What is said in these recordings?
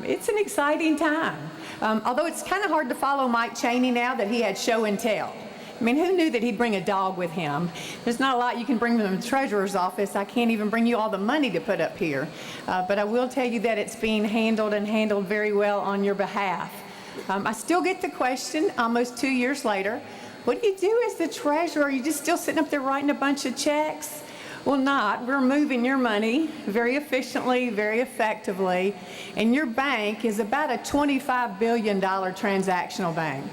It's an exciting time. Although it's kind of hard to follow Mike Chaney now that he had show and tell. I mean, who knew that he'd bring a dog with him? There's not a lot you can bring from the treasurer's office. I can't even bring you all the money to put up here. But I will tell you that it's being handled and handled very well on your behalf. I still get the question almost 2 years later, what do you do as the treasurer? Are you just still sitting up there writing a bunch of checks? Well, not. We're moving your money very efficiently, very effectively, and your bank is about a $25 billion transactional bank.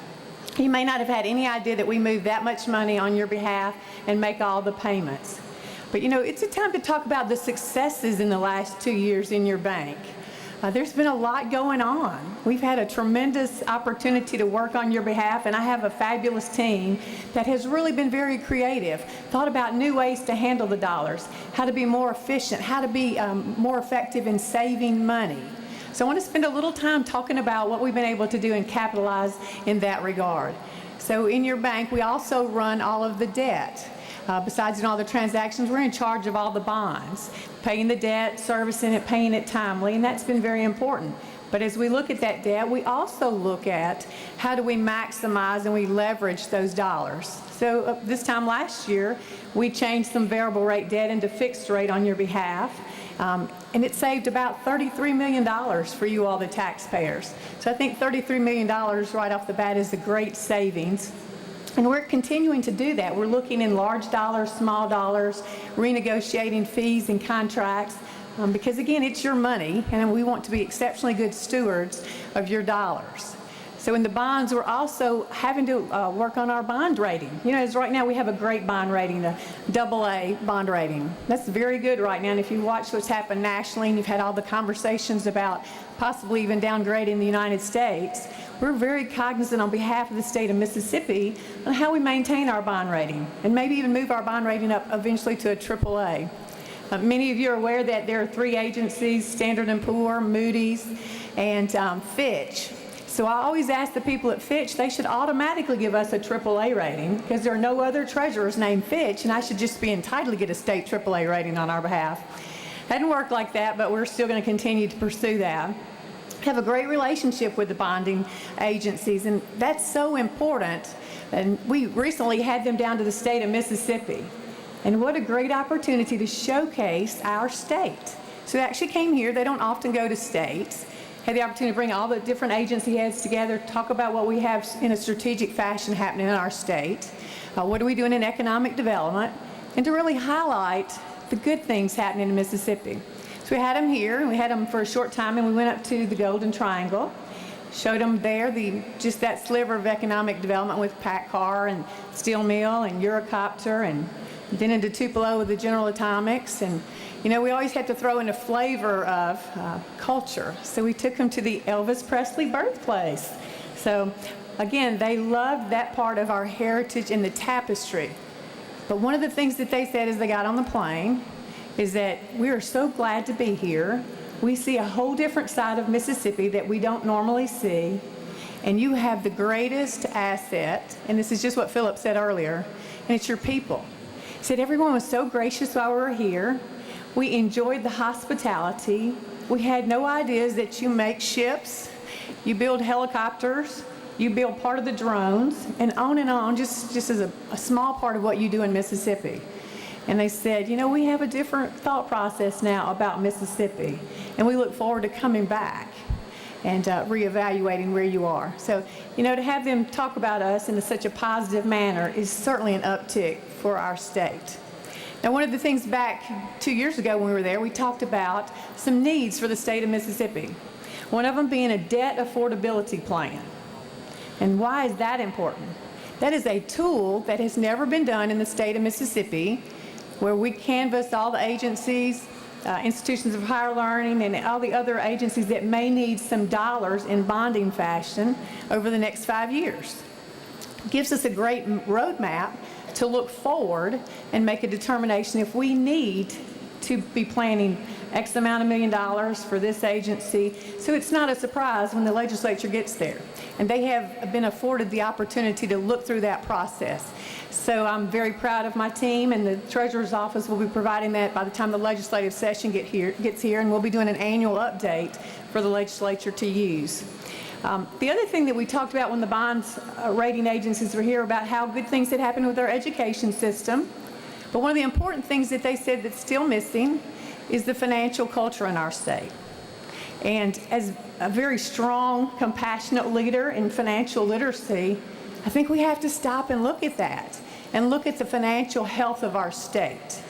You may not have had any idea that we move that much money on your behalf and make all the payments. But you know, it's a time to talk about the successes in the last 2 years in your bank. There's been a lot going on. We've had a tremendous opportunity to work on your behalf, and I have a fabulous team that has really been very creative, thought about new ways to handle the dollars, how to be more efficient, how to be more effective in saving money. So I want to spend a little time talking about what we've been able to do and capitalize in that regard. So in your bank, we also run all of the debt. Besides doing all the transactions, we're in charge of all the bonds, paying the debt, servicing it, paying it timely, and that's been very important. But as we look at that debt, we also look at how do we maximize and we leverage those dollars. So this time last year, we changed some variable rate debt into fixed rate on your behalf, and it saved about $33 million for you all the taxpayers. So I think $33 million right off the bat is a great savings. And we're continuing to do that. We're looking in large dollars, small dollars, renegotiating fees and contracts, because again, it's your money, and we want to be exceptionally good stewards of your dollars. So in the bonds, we're also having to work on our bond rating. You know, as right now we have a great bond rating, a AA bond rating. That's very good right now, and if you watch what's happened nationally, and you've had all the conversations about possibly even downgrading the United States, we're very cognizant on behalf of the state of Mississippi on how we maintain our bond rating, and maybe even move our bond rating up eventually to a AAA. Many of you are aware that there are 3 agencies, Standard & Poor's, Moody's, and Fitch. So I always ask the people at Fitch, they should automatically give us a AAA rating, because there are no other treasurers named Fitch, and I should just be entitled to get a state AAA rating on our behalf. Hadn't worked like that, but we're still going to continue to pursue that. Have a great relationship with the bonding agencies, and that's so important. And we recently had them down to the state of Mississippi, and what a great opportunity to showcase our state. So they actually came here. They don't often go to states. Had the opportunity to bring all the different agency heads together, talk about what we have in a strategic fashion happening in our state, what are we doing in economic development, and to really highlight the good things happening in Mississippi. So we had them here, and we had them for a short time, and we went up to the Golden Triangle, showed them there just that sliver of economic development with PACCAR and Steel Mill and Eurocopter, and then into Tupelo with the General Atomics. And you know, we always had to throw in a flavor of culture. So we took them to the Elvis Presley birthplace. So again, they loved that part of our heritage and the tapestry. But one of the things that they said as they got on the plane is that we are so glad to be here. We see a whole different side of Mississippi that we don't normally see, and you have the greatest asset, and this is just what Philip said earlier, and it's your people. He said everyone was so gracious while we were here. We enjoyed the hospitality. We had no ideas that you make ships, you build helicopters, you build part of the drones, and on, just as a small part of what you do in Mississippi. And they said, you know, we have a different thought process now about Mississippi, and we look forward to coming back and reevaluating where you are. So, you know, to have them talk about us in such a positive manner is certainly an uptick for our state. Now, one of the things back 2 years ago when we were there, we talked about some needs for the state of Mississippi. One of them being a debt affordability plan. And why is that important? That is a tool that has never been done in the state of Mississippi, where we canvass all the agencies, institutions of higher learning, and all the other agencies that may need some dollars in bonding fashion over the next 5 years. It gives us a great roadmap to look forward and make a determination if we need to be planning X amount of $1 million for this agency. So it's not a surprise when the legislature gets there. And they have been afforded the opportunity to look through that process. So I'm very proud of my team, and the Treasurer's Office will be providing that by the time the legislative session gets here, and we'll be doing an annual update for the legislature to use. The other thing that we talked about when the bonds rating agencies were here about how good things had happened with our education system, but one of the important things that they said that's still missing is the financial culture in our state. And as a very strong, compassionate leader in financial literacy, I think we have to stop and look at that and look at the financial health of our state.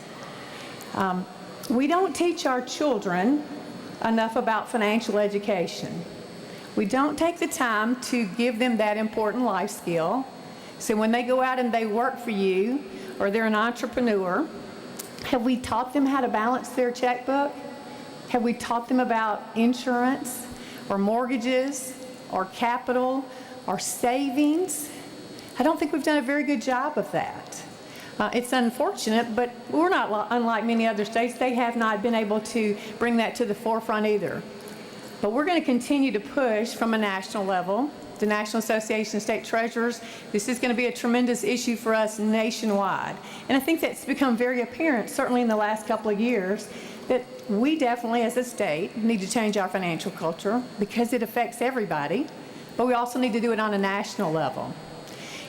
We don't teach our children enough about financial education. We don't take the time to give them that important life skill. So when they go out and they work for you, or they're an entrepreneur, have we taught them how to balance their checkbook? Have we taught them about insurance, or mortgages, or capital, or savings? I don't think we've done a very good job of that. It's unfortunate, but we're not unlike many other states. They have not been able to bring that to the forefront either. But we're going to continue to push from a national level. The National Association of State Treasurers, this is going to be a tremendous issue for us nationwide. And I think that's become very apparent, certainly in the last couple of years, that we definitely as a state need to change our financial culture because it affects everybody, but we also need to do it on a national level.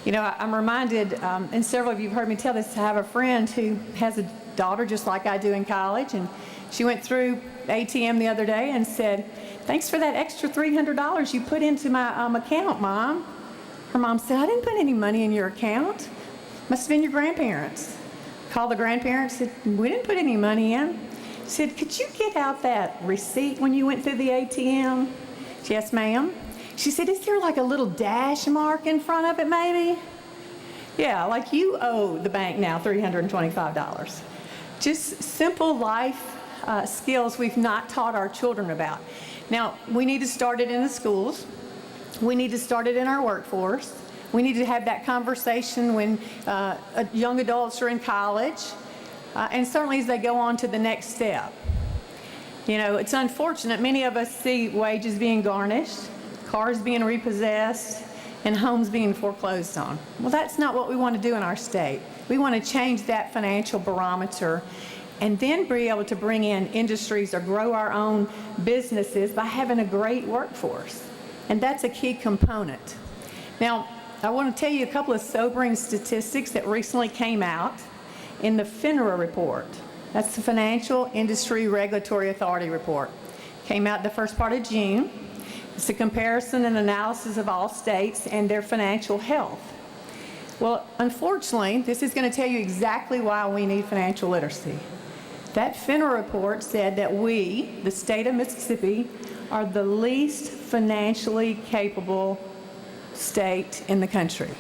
You know, I'm reminded, and several of you have heard me tell this, I have a friend who has a daughter just like I do in college, and she went through ATM the other day and said, "Thanks for that extra $300 you put into my account, Mom." Her mom said, "I didn't put any money in your account. Must have been your grandparents." Called the grandparents, said, "We didn't put any money in." Said, "Could you get out that receipt when you went through the ATM?" "Yes, ma'am." She said, "Is there like a little dash mark in front of it maybe?" "Yeah, like you owe the bank now $325. Just simple life skills we've not taught our children about. Now, we need to start it in the schools. We need to start it in our workforce. We need to have that conversation when young adults are in college, and certainly as they go on to the next step. You know, it's unfortunate. Many of us see wages being garnished, cars being repossessed, and homes being foreclosed on. Well, that's not what we want to do in our state. We want to change that financial barometer and then be able to bring in industries or grow our own businesses by having a great workforce. And that's a key component. Now, I want to tell you a couple of sobering statistics that recently came out in the FINRA report. That's the Financial Industry Regulatory Authority report. Came out the first part of June. It's a comparison and analysis of all states and their financial health. Well, unfortunately, this is going to tell you exactly why we need financial literacy. That FINRA report said that we, the state of Mississippi, are the least financially capable state in the country.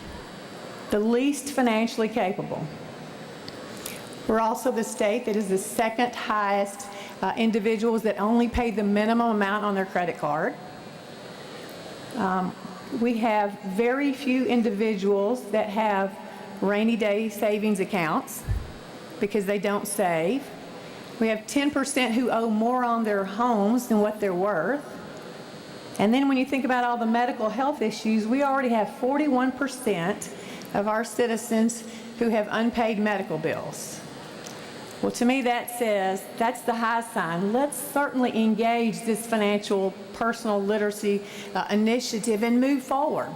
The least financially capable. We're also the state that is the second highest individuals that only pay the minimum amount on their credit card. We have very few individuals that have rainy day savings accounts because they don't save. We have 10% who owe more on their homes than what they're worth. And then when you think about all the medical health issues, we already have 41% of our citizens who have unpaid medical bills. Well, to me that says that's the high sign. Let's certainly engage this financial personal literacy initiative and move forward.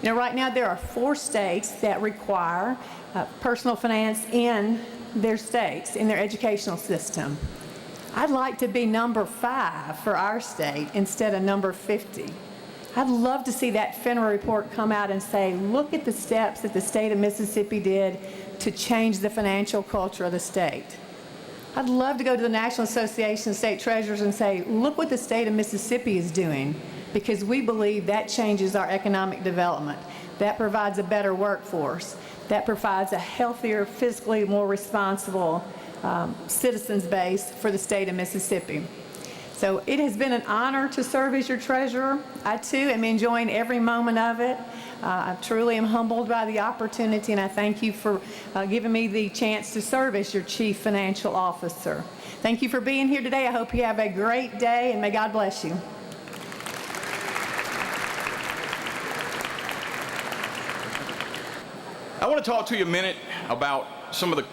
You know, right now there are 4 states that require personal finance in their states, in their educational system. I'd like to be number 5 for our state instead of number 50. I'd love to see that FINRA report come out and say, look at the steps that the state of Mississippi did to change the financial culture of the state. I'd love to go to the National Association of State Treasurers and say, look what the state of Mississippi is doing, because we believe that changes our economic development. That provides a better workforce. That provides a healthier, fiscally more responsible citizens base for the state of Mississippi. So it has been an honor to serve as your treasurer. I too am enjoying every moment of it. I truly am humbled by the opportunity, and I thank you for giving me the chance to serve as your chief financial officer. Thank you for being here today. I hope you have a great day, and may God bless you. I want to talk to you a minute about some of the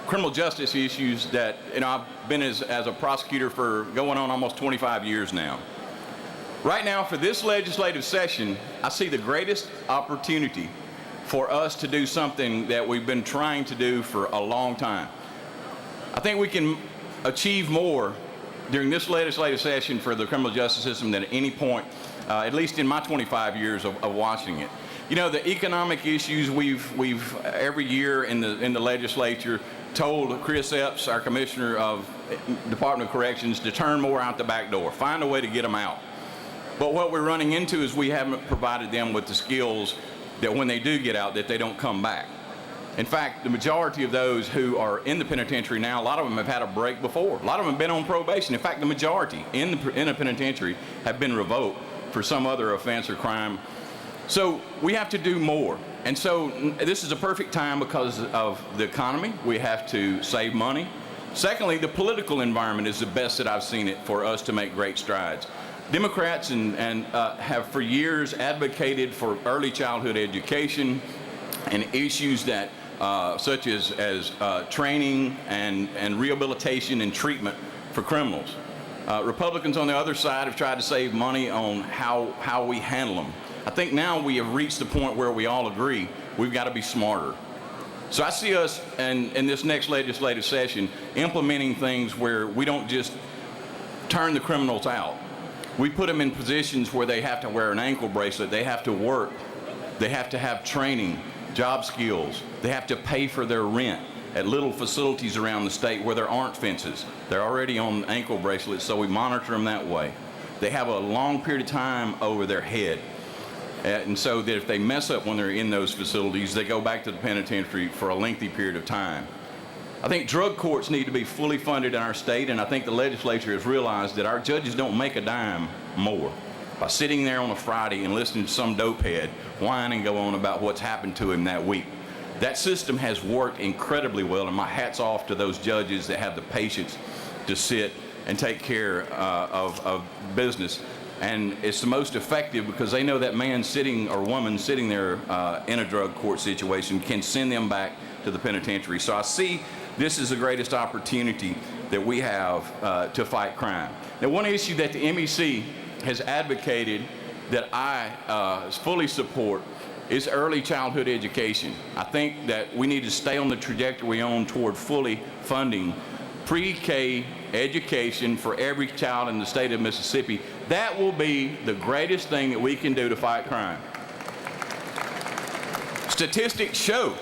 criminal justice issues that, I've been as a prosecutor for going on almost 25 years now. Right now, for this legislative session, I see the greatest opportunity for us to do something that we've been trying to do for a long time. I think we can achieve more during this legislative session for the criminal justice system than at any point, at least in my 25 years of watching it. The economic issues we've every year in the legislature told Chris Epps, our Commissioner of Department of Corrections, to turn more out the back door, find a way to get them out. But what we're running into is we haven't provided them with the skills that when they do get out, that they don't come back. In fact, the majority of those who are in the penitentiary now, a lot of them have had a break before. A lot of them have been on probation. In fact, the majority in the penitentiary have been revoked for some other offense or crime. So we have to do more. And so this is a perfect time because of the economy. We have to save money. Secondly, the political environment is the best that I've seen it for us to make great strides. Democrats have for years advocated for early childhood education and issues that such as training and rehabilitation and treatment for criminals. Republicans on the other side have tried to save money on how we handle them. I think now we have reached the point where we all agree we've got to be smarter. So I see us in this next legislative session implementing things where we don't just turn the criminals out. We put them in positions where they have to wear an ankle bracelet, they have to work, they have to have training, job skills, they have to pay for their rent at little facilities around the state where there aren't fences. They're already on ankle bracelets, so we monitor them that way. They have a long period of time over their head. And so that if they mess up when they're in those facilities, they go back to the penitentiary for a lengthy period of time. I think drug courts need to be fully funded in our state, and I think the legislature has realized that our judges don't make a dime more by sitting there on a Friday and listening to some dopehead whine and go on about what's happened to him that week. That system has worked incredibly well, and my hat's off to those judges that have the patience to sit and take care of business. And it's the most effective because they know that man sitting or woman sitting there in a drug court situation can send them back to the penitentiary. So I see this is the greatest opportunity that we have to fight crime. Now, one issue that the MEC has advocated that I fully support is early childhood education. I think that we need to stay on the trajectory we're on toward fully funding pre-K education for every child in the state of Mississippi. That will be the greatest thing that we can do to fight crime. Statistics show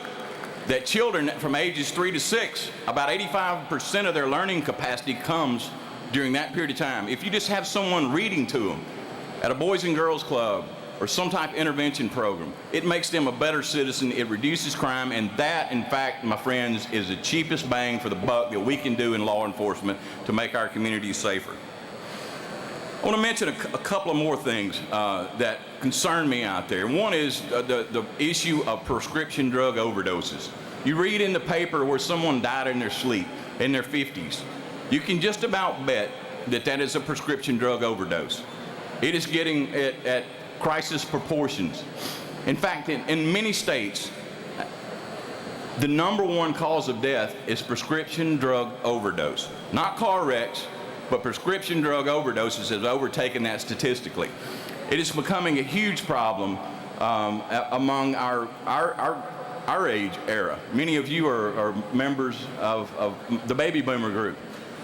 that children from ages 3 to 6, about 85% of their learning capacity comes during that period of time. If you just have someone reading to them at a Boys and Girls Club or some type of intervention program, it makes them a better citizen, it reduces crime, and that, in fact, my friends, is the cheapest bang for the buck that we can do in law enforcement to make our communities safer. I want to mention a couple of more things that concern me out there. One is the issue of prescription drug overdoses. You read in the paper where someone died in their sleep, in their 50s. You can just about bet that that is a prescription drug overdose. It is getting at crisis proportions. In fact, in many states, the #1 cause of death is prescription drug overdose. Not car wrecks, but prescription drug overdoses has overtaken that statistically. It is becoming a huge problem among our age era. Many of you are members of the baby boomer group.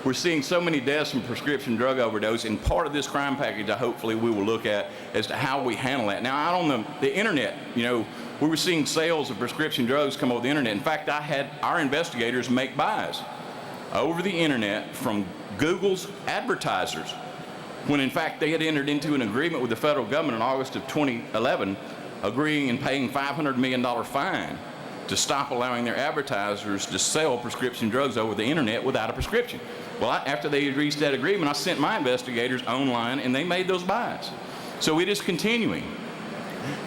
We're seeing so many deaths from prescription drug overdose, and part of this crime package, hopefully we will look at as to how we handle that. Now, out on the internet, we were seeing sales of prescription drugs come over the internet. In fact, I had our investigators make buys over the internet from Google's advertisers, when in fact they had entered into an agreement with the federal government in August of 2011, agreeing and paying $500 million fine to stop allowing their advertisers to sell prescription drugs over the internet without a prescription. Well, after they had reached that agreement, I sent my investigators online and they made those buys. So it is continuing.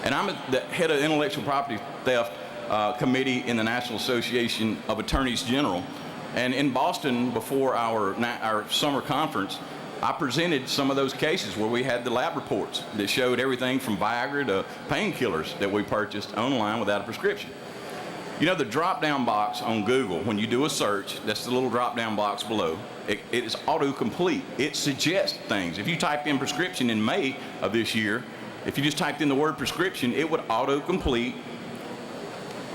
And I'm the head of the Intellectual Property Theft Committee in the National Association of Attorneys General. And in Boston, before our summer conference, I presented some of those cases where we had the lab reports that showed everything from Viagra to painkillers that we purchased online without a prescription. You know, the drop-down box on Google, when you do a search, that's the little drop-down box below, it is autocomplete. It suggests things. If you typed in prescription in May of this year, if you just typed in the word prescription, it would autocomplete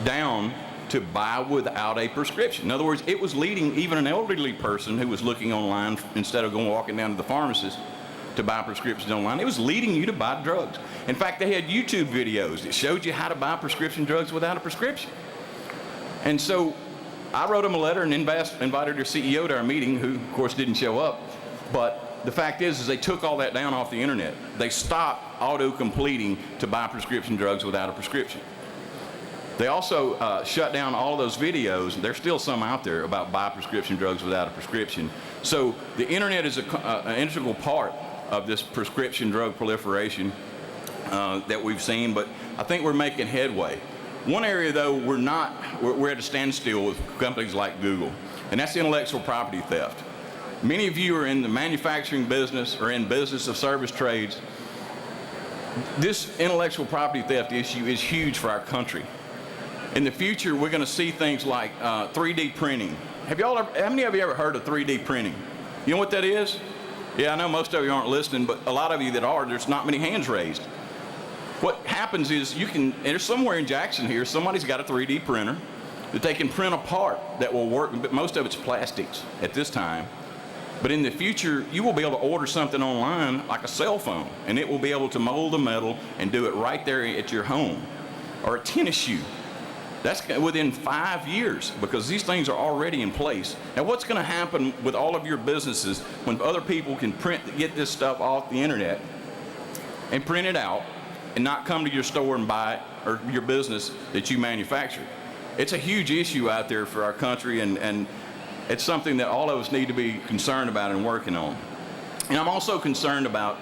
down to buy without a prescription. In other words, it was leading even an elderly person who was looking online instead of walking down to the pharmacist to buy prescriptions online. It was leading you to buy drugs. In fact, they had YouTube videos that showed you how to buy prescription drugs without a prescription. And so I wrote them a letter and invited their CEO to our meeting, who of course didn't show up. But the fact is they took all that down off the internet. They stopped auto-completing to buy prescription drugs without a prescription. They also shut down all of those videos, and there's still some out there about buy prescription drugs without a prescription. So the internet is an integral part of this prescription drug proliferation that we've seen, but I think we're making headway. One area, though, we're at a standstill with companies like Google, and that's intellectual property theft. Many of you are in the manufacturing business or in business of service trades. This intellectual property theft issue is huge for our country. In the future, we're going to see things like 3D printing. How many of you ever heard of 3D printing? You know what that is? Yeah, I know most of you aren't listening, but a lot of you that are, there's not many hands raised. What happens is there's somewhere in Jackson here, somebody's got a 3D printer that they can print a part that will work, but most of it's plastics at this time. But in the future, you will be able to order something online like a cell phone, and it will be able to mold the metal and do it right there at your home. Or a tennis shoe. That's within 5 years, because these things are already in place. Now, what's going to happen with all of your businesses when other people can get this stuff off the internet and print it out and not come to your store and buy it, or your business that you manufacture? It's a huge issue out there for our country, and it's something that all of us need to be concerned about and working on. And I'm also concerned about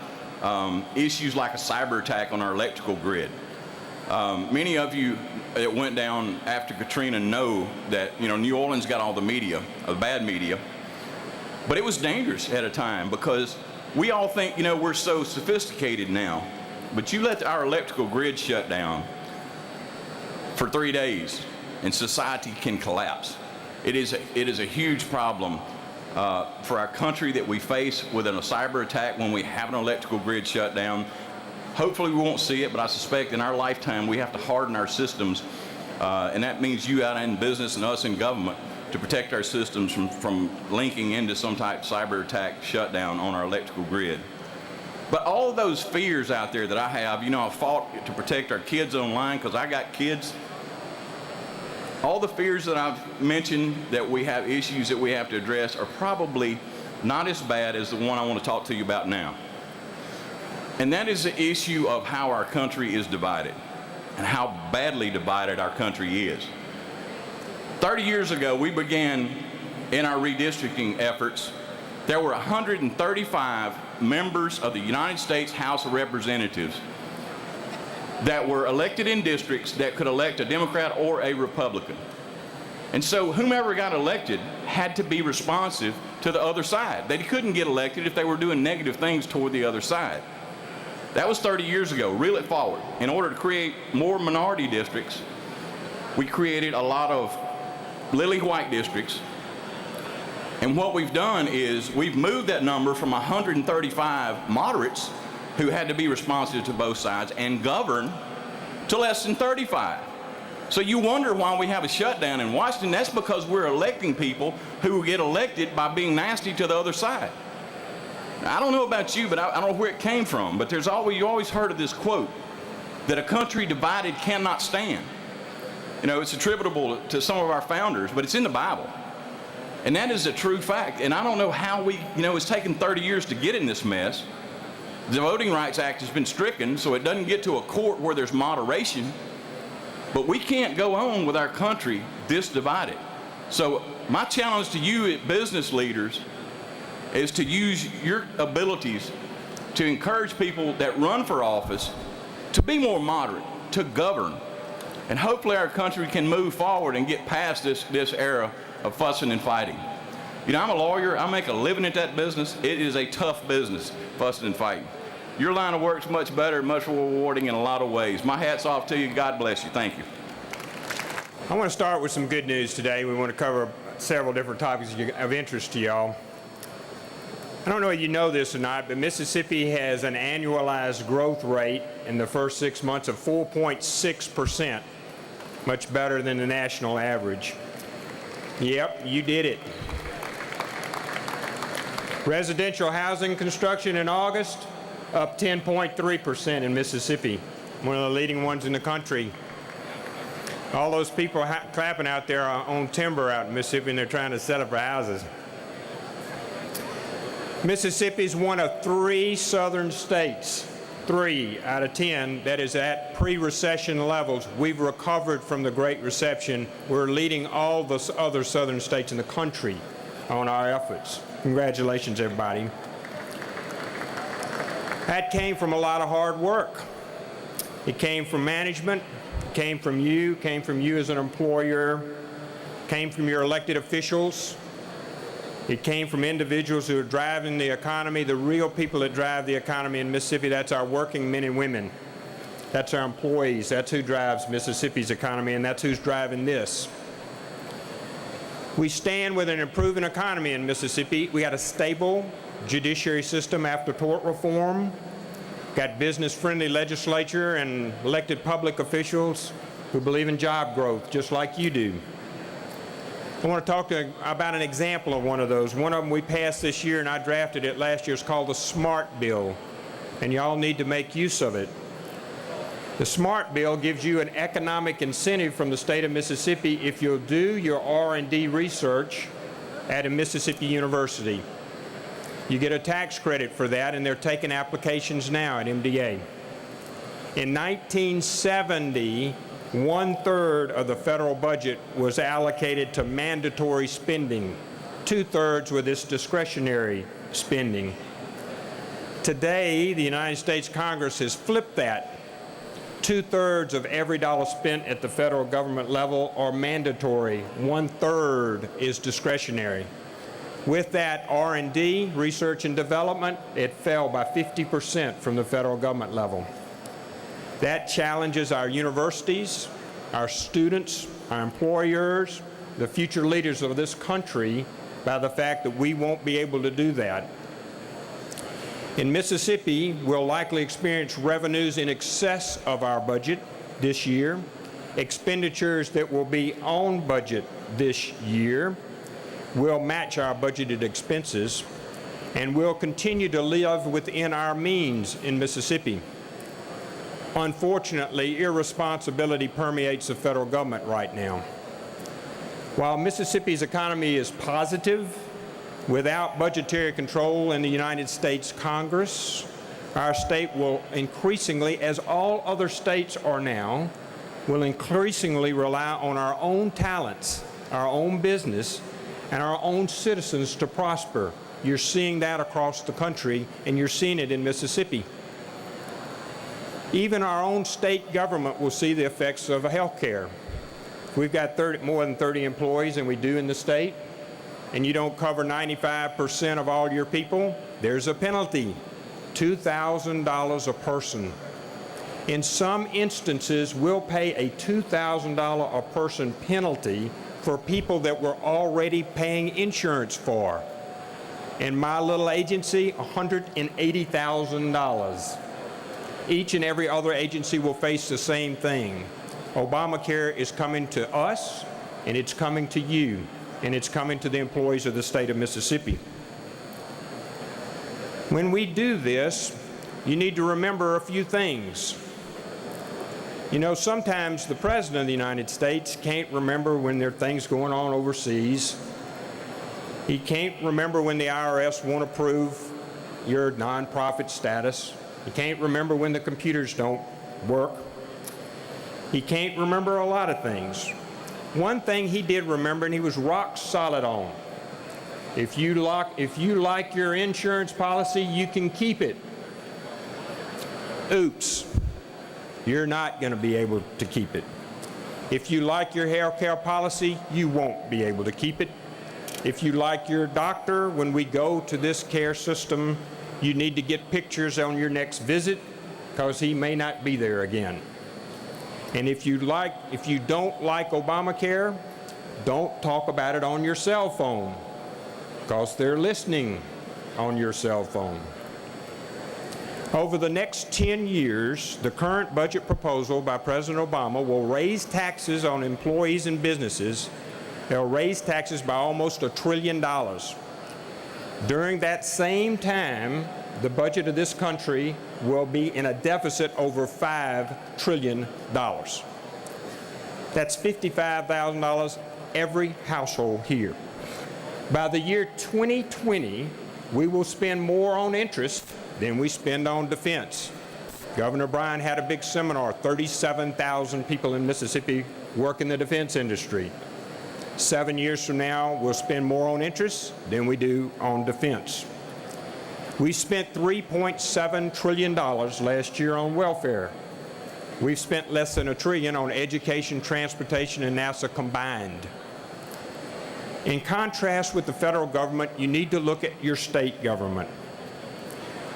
issues like a cyber attack on our electrical grid. Many of you that went down after Katrina know that, New Orleans got all the media, the bad media, but it was dangerous at a time, because we all think, we're so sophisticated now, but you let our electrical grid shut down for 3 days and society can collapse. It is a huge problem for our country that we face within a cyber attack when we have an electrical grid shut down. Hopefully we won't see it, but I suspect in our lifetime we have to harden our systems, and that means you out in business and us in government, to protect our systems from linking into some type of cyber attack shutdown on our electrical grid. But all of those fears out there that I have, I fought to protect our kids online because I got kids. All the fears that I've mentioned that we have issues that we have to address are probably not as bad as the one I want to talk to you about now. And that is the issue of how our country is divided and how badly divided our country is. 30 years ago, we began in our redistricting efforts. There were 135 members of the United States House of Representatives that were elected in districts that could elect a Democrat or a Republican. And so whomever got elected had to be responsive to the other side. They couldn't get elected if they were doing negative things toward the other side. That was 30 years ago. Reel it forward. In order to create more minority districts, we created a lot of lily white districts. And what we've done is we've moved that number from 135 moderates who had to be responsive to both sides and govern to less than 35. So you wonder why we have a shutdown in Washington. That's because we're electing people who get elected by being nasty to the other side. Now, I don't know about you, but I don't know where it came from, but you always heard of this quote, that a country divided cannot stand. It's attributable to some of our founders, but it's in the Bible. And that is a true fact. And I don't know how it's taken 30 years to get in this mess. The Voting Rights Act has been stricken, so it doesn't get to a court where there's moderation. But we can't go on with our country this divided. So my challenge to you business leaders is to use your abilities to encourage people that run for office to be more moderate, to govern. And hopefully our country can move forward and get past this era of fussing and fighting. I'm a lawyer. I make a living at that business. It is a tough business, fussing and fighting. Your line of work's much better, much more rewarding in a lot of ways. My hat's off to you. God bless you. Thank you. I want to start with some good news today. We want to cover several different topics of interest to y'all. I don't know if you know this or not, but Mississippi has an annualized growth rate in the first 6 months of 4.6%, much better than the national average. Yep, you did it. Residential housing construction in August, up 10.3% in Mississippi, one of the leading ones in the country. All those people clapping out there own timber out in Mississippi, and they're trying to sell it for houses. Mississippi is one of 3 southern states, 3 out of 10, that is at pre-recession levels. We've recovered from the Great Recession. We're leading all the other southern states in the country on our efforts. Congratulations, everybody. That came from a lot of hard work. It came from management, came from you as an employer, came from your elected officials. It came from individuals who are driving the economy, the real people that drive the economy in Mississippi. That's our working men and women. That's our employees. That's who drives Mississippi's economy, and that's who's driving this. We stand with an improving economy in Mississippi. We got a stable judiciary system after tort reform. Got business-friendly legislature and elected public officials who believe in job growth, just like you do. I want to talk about an example of one of those. One of them we passed this year, and I drafted it last year. It's called the SMART Bill, and y'all need to make use of it. The SMART Bill gives you an economic incentive from the state of Mississippi if you'll do your R&D research at a Mississippi university. You get a tax credit for that, and they're taking applications now at MDA. In 1970, 1/3 of the federal budget was allocated to mandatory spending. 2/3 were this discretionary spending. Today, the United States Congress has flipped that. 2/3 of every dollar spent at the federal government level are mandatory. 1/3 is discretionary. With that R&D, research and development, it fell by 50% from the federal government level. That challenges our universities, our students, our employers, the future leaders of this country by the fact that we won't be able to do that. In Mississippi, we'll likely experience revenues in excess of our budget this year, expenditures that will be on budget this year, will match our budgeted expenses, and we'll continue to live within our means in Mississippi. Unfortunately, irresponsibility permeates the federal government right now. While Mississippi's economy is positive, without budgetary control in the United States Congress, our state will increasingly, as all other states are now, will increasingly rely on our own talents, our own business, and our own citizens to prosper. You're seeing that across the country, and you're seeing it in Mississippi. Even our own state government will see the effects of health care. If we've got more than 30 employees, and we do in the state, and you don't cover 95% of all your people, there's a penalty, $2,000 a person. In some instances, we'll pay a $2,000 a person penalty for people that we're already paying insurance for. In my little agency, $180,000. Each and every other agency will face the same thing. Obamacare is coming to us, and it's coming to you, and it's coming to the employees of the state of Mississippi. When we do this, you need to remember a few things. You know, sometimes the President of the United States can't remember when there are things going on overseas. He can't remember when the IRS won't approve your nonprofit status. He can't remember when the computers don't work. He can't remember a lot of things. One thing he did remember, and he was rock solid on. If you like your insurance policy, you can keep it. Oops. You're not going to be able to keep it. If you like your health care policy, you won't be able to keep it. If you like your doctor, when we go to this care system, you need to get pictures on your next visit because he may not be there again. And if you don't like Obamacare, don't talk about it on your cell phone, because they're listening on your cell phone. Over the next 10 years, the current budget proposal by President Obama will raise taxes on employees and businesses. They'll raise taxes by almost $1 trillion. During that same time, the budget of this country will be in a deficit over $5 trillion. That's $55,000 every household here. By the year 2020, we will spend more on interest than we spend on defense. Governor Bryan had a big seminar. 37,000 people in Mississippi work in the defense industry. 7 years from now, we'll spend more on interest than we do on defense. We spent $3.7 trillion last year on welfare. We've spent less than $1 trillion on education, transportation, and NASA combined. In contrast with the federal government, you need to look at your state government.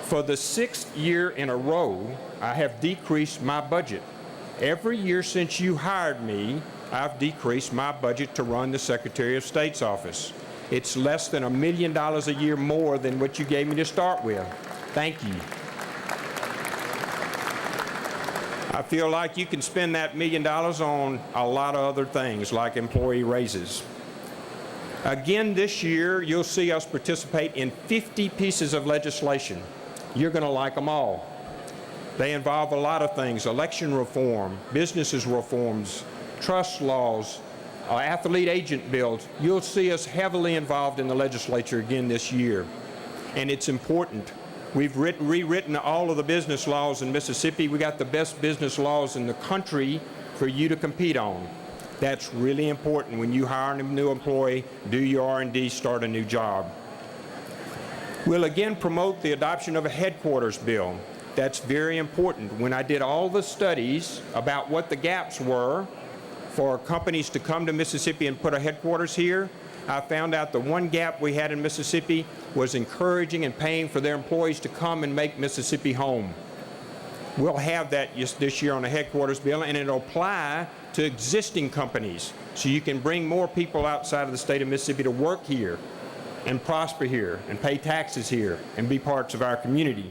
For the 6th year in a row, I have decreased my budget. Every year since you hired me, I've decreased my budget to run the Secretary of State's office. It's less than $1 million a year more than what you gave me to start with. Thank you. I feel like you can spend that $1 million on a lot of other things, like employee raises. Again this year, you'll see us participate in 50 pieces of legislation. You're going to like them all. They involve a lot of things: election reform, businesses reforms, trust laws, athlete agent bills. You'll see us heavily involved in the legislature again this year. And it's important. We've rewritten all of the business laws in Mississippi. We got the best business laws in the country for you to compete on. That's really important when you hire a new employee, do your R&D, start a new job. We'll again promote the adoption of a headquarters bill. That's very important. When I did all the studies about what the gaps were for companies to come to Mississippi and put a headquarters here, I found out the one gap we had in Mississippi was encouraging and paying for their employees to come and make Mississippi home. We'll have that this year on the headquarters bill, and it'll apply to existing companies, so you can bring more people outside of the state of Mississippi to work here and prosper here and pay taxes here and be parts of our community.